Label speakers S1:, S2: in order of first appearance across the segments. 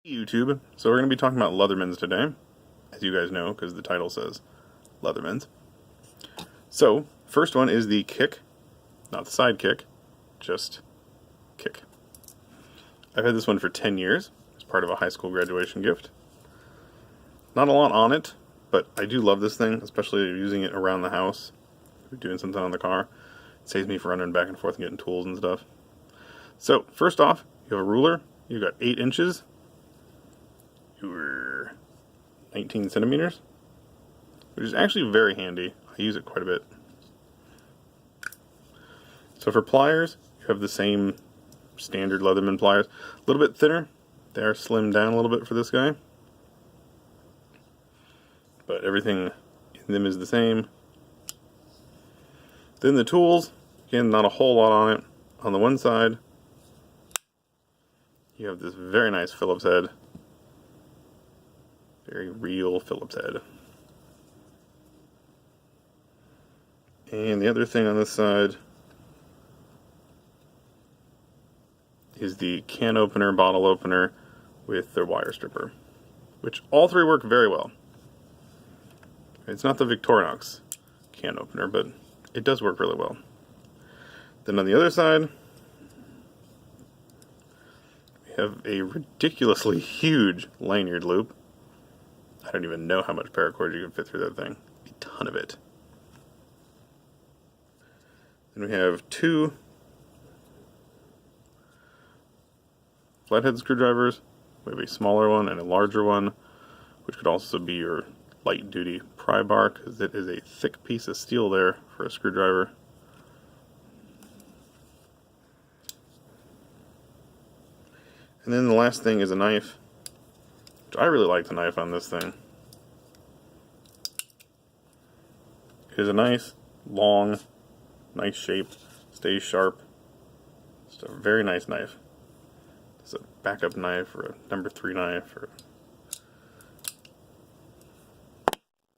S1: YouTube. So we're going to be talking about Leathermans today, as you guys know, because the title says Leathermans. So, first one is the kick, not the side kick, just kick. I've had this one for 10 years as part of a high school graduation gift. Not a lot on it, but I do love this thing, especially using it around the house, doing something on the car. It saves me from running back and forth and getting tools and stuff. So, first off, you have a ruler. You've got 8 inches. You're 19 centimeters, which is actually very handy. I use it quite a bit. So for pliers, you have the same standard Leatherman pliers. A little bit thinner. They are slimmed down a little bit for this guy. But everything in them is the same. Then the tools, again, not a whole lot on it. On the one side, you have this very nice Phillips head. Very real Phillips head. And the other thing on this side is the can opener, bottle opener with the wire stripper, which all three work very well. It's not the Victorinox can opener, but it does work really well. Then on the other side, we have a ridiculously huge lanyard loop. I don't even know how much paracord you can fit through that thing. A ton of it. Then we have 2 flathead screwdrivers. We have a smaller one and a larger one, which could also be your light duty pry bar, because it is a thick piece of steel there for a screwdriver. And then the last thing is a knife. I really like the knife on this thing. It is a nice, long, nice shape, stays sharp. It's a very nice knife. It's a backup knife or a number 3 knife or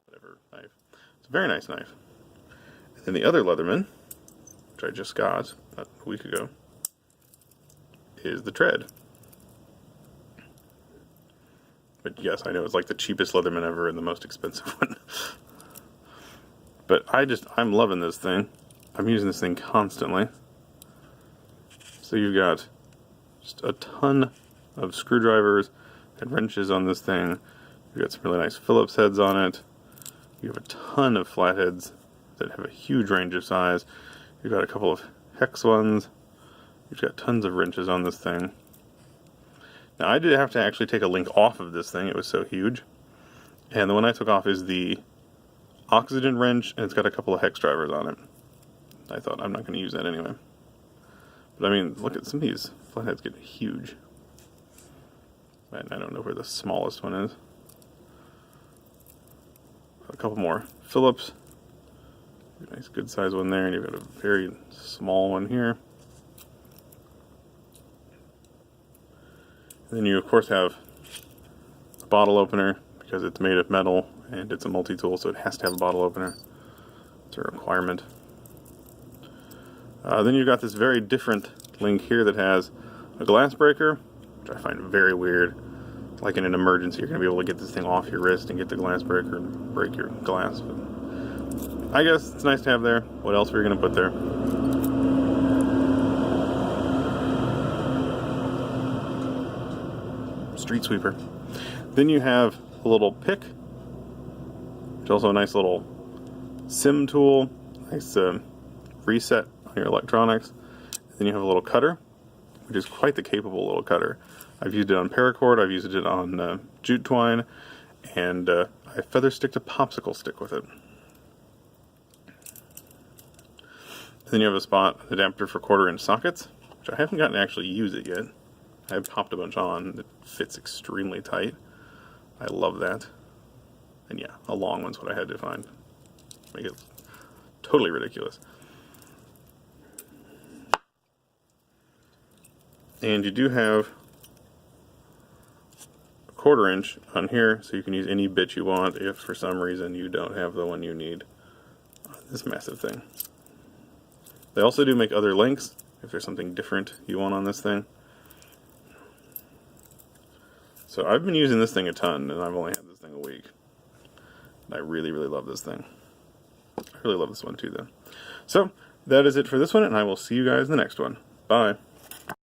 S1: whatever knife. It's a very nice knife. And then the other Leatherman, which I just got about a week ago, is the tread. But yes, I know it's like the cheapest Leatherman ever and the most expensive one. But I'm loving this thing. I'm using this thing constantly. So you've got just a ton of screwdrivers and wrenches on this thing. You've got some really nice Phillips heads on it. You have a ton of flatheads that have a huge range of size. You've got a couple of hex ones. You've got tons of wrenches on this thing. Now, I did have to actually take a link off of this thing. It was so huge. And the one I took off is the oxygen wrench, and it's got a couple of hex drivers on it. I thought, I'm not going to use that anyway. But I mean, look at some of these flatheads getting huge. And I don't know where the smallest one is. A couple more Phillips. Nice good size one there, and you've got a very small one here. And then you of course have a bottle opener, because it's made of metal and it's a multi-tool, so it has to have a bottle opener. It's a requirement. Then you've got this very different link here that has a glass breaker, which I find very weird. Like in an emergency, you're going to be able to get this thing off your wrist and get the glass breaker and break your glass. But I guess it's nice to have there. What else were you going to put there? Street sweeper. Then you have a little pick, which is also a nice little sim tool, nice reset on your electronics. Then you have a little cutter, which is quite the capable little cutter. I've used it on paracord, I've used it on jute twine, and I feather sticked a popsicle stick with it. And then you have a spot adapter for 1/4-inch sockets, which I haven't gotten to actually use it yet. I've popped a bunch on. It fits extremely tight. I love that. And yeah, a long one's what I had to find. Make it totally ridiculous. And you do have a 1/4-inch on here, so you can use any bit you want if for some reason you don't have the one you need on this massive thing. They also do make other lengths if there's something different you want on this thing. So I've been using this thing a ton, and I've only had this thing a week. And I really, really love this thing. I really love this one too, though. So that is it for this one, and I will see you guys in the next one. Bye.